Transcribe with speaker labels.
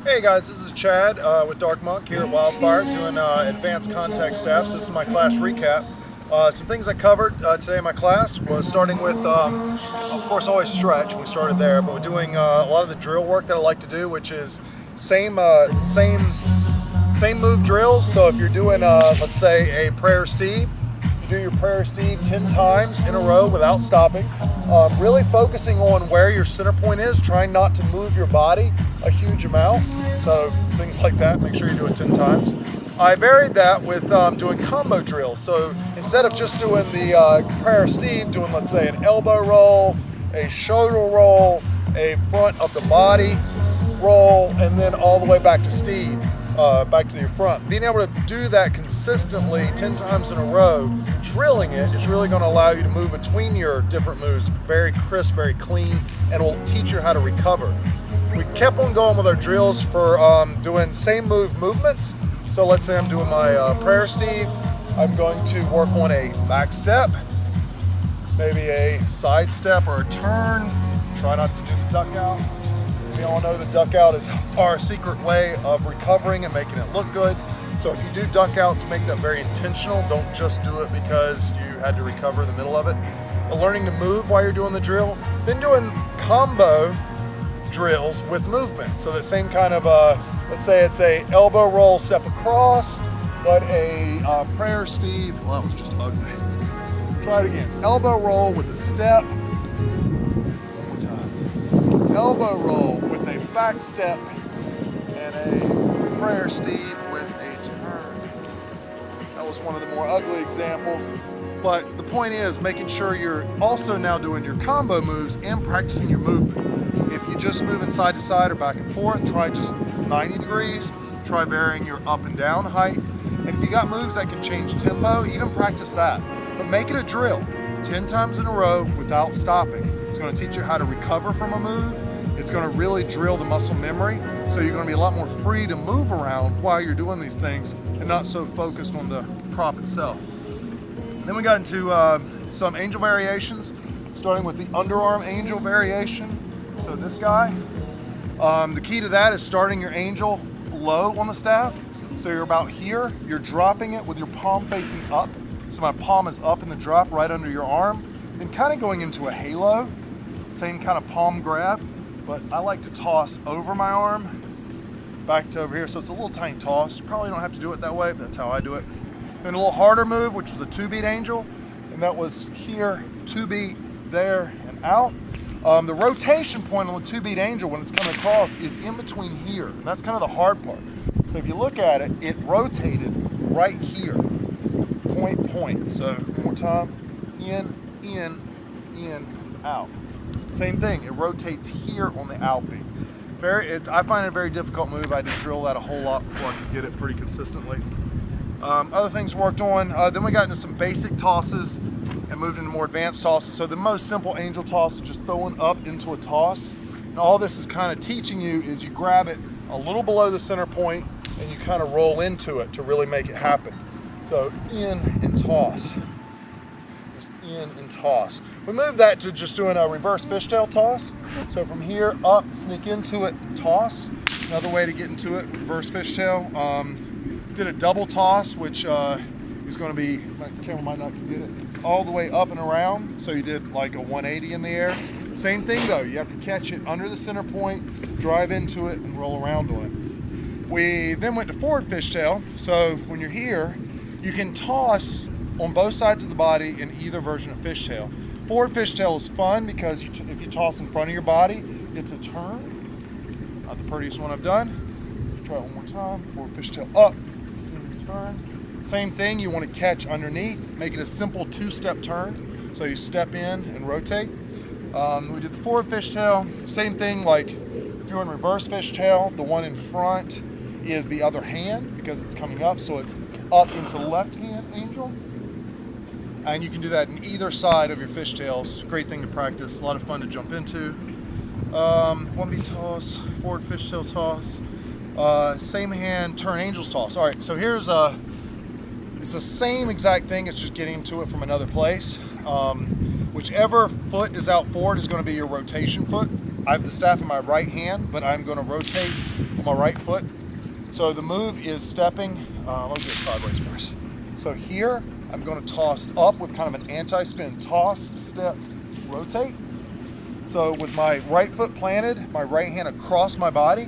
Speaker 1: Hey guys, this is Chad with Dark Monk here at Wildfire doing advanced contact staffs. This is my class recap. Some things I covered today in my class was starting with, of course, always stretch. We started there, but we're doing a lot of the drill work that I like to do, which is same move drills. So if you're doing, let's say, a prayer Steve, you do your prayer Steve 10 times in a row without stopping. Really focusing on where your center point is, trying not to move your body a huge amount. So things like that, make sure you do it 10 times. I varied that with doing combo drills. So instead of just doing the prayer Steve, doing, let's say, an elbow roll, a shoulder roll, a front of the body roll, and then all the way back to Steve, back to your front. Being able to do that consistently 10 times in a row, drilling it, is really going to allow you to move between your different moves very crisp, very clean, and will teach you how to recover. We kept on going with our drills for doing same move movements. So let's say I'm doing my prayer Steve. I'm going to work on a back step, maybe a side step or a turn. Try not to do the duck out. We all know the duck out is our secret way of recovering and making it look good. So if you do duck outs, make that very intentional. Don't just do it because you had to recover in the middle of it. But learning to move while you're doing the drill, then doing combo drills with movement. So the same kind of, let's say it's a elbow roll step across, but a prayer Steve, well, that was just ugly. Try it again. Elbow roll with a step. One more time. Elbow roll with a back step and a prayer Steve with a turn. That was one of the more ugly examples. But the point is making sure you're also now doing your combo moves and practicing your movement. If you just moving side to side or back and forth, try just 90 degrees. Try varying your up and down height. And if you got moves that can change tempo, even practice that. But make it a drill, 10 times in a row without stopping. It's going to teach you how to recover from a move. It's going to really drill the muscle memory. So you're going to be a lot more free to move around while you're doing these things and not so focused on the prop itself. Then we got into some angel variations, starting with the underarm angel variation. So this guy, the key to that is starting your angel low on the staff. So you're about here, you're dropping it with your palm facing up. So my palm is up in the drop right under your arm. Then kind of going into a halo, same kind of palm grab, but I like to toss over my arm, back to over here. So it's a little tiny toss. You probably don't have to do it that way, but that's how I do it. Then a little harder move, which was a 2-beat angel, and that was here, 2-beat, there, and out. The rotation point on the 2-beat angel when it's coming across is in between here, and that's kind of the hard part. So if you look at it, it rotated right here, point, point. So one more time, in, out. Same thing, it rotates here on the out beat. I find it a very difficult move. I had to drill that a whole lot before I could get it pretty consistently. Other things worked on, then we got into some basic tosses and moved into more advanced tosses. So the most simple angel toss is just throwing up into a toss. And all this is kind of teaching you is you grab it a little below the center point and you kind of roll into it to really make it happen. So in and toss, just in and toss. We moved that to just doing a reverse fishtail toss. So from here up, sneak into it and toss. Another way to get into it, reverse fishtail. Did a double toss, which is going to be, my camera might not get it, all the way up and around. So you did like a 180 in the air. Same thing though, you have to catch it under the center point, drive into it, and roll around on it. We then went to forward fishtail. So when you're here, you can toss on both sides of the body in either version of fishtail. Forward fishtail is fun because if you toss in front of your body, it's a turn. Not the prettiest one I've done. Try it one more time. Forward fishtail up. Turn. Same thing, you want to catch underneath, make it a simple 2-step turn. So you step in and rotate. We did the forward fishtail, same thing, like if you're in reverse fishtail, the one in front is the other hand because it's coming up, so it's up into left hand angel. And you can do that in either side of your fishtails. It's a great thing to practice, a lot of fun to jump into. 1-beat toss, forward fishtail toss. Same hand, turn angels toss. All right, so here's it's the same exact thing, it's just getting to it from another place. Whichever foot is out forward is going to be your rotation foot. I have the staff in my right hand, but I'm going to rotate on my right foot. So the move is stepping, let me do it sideways first. So here, I'm going to toss up with kind of an anti-spin. Toss, step, rotate. So with my right foot planted, my right hand across my body,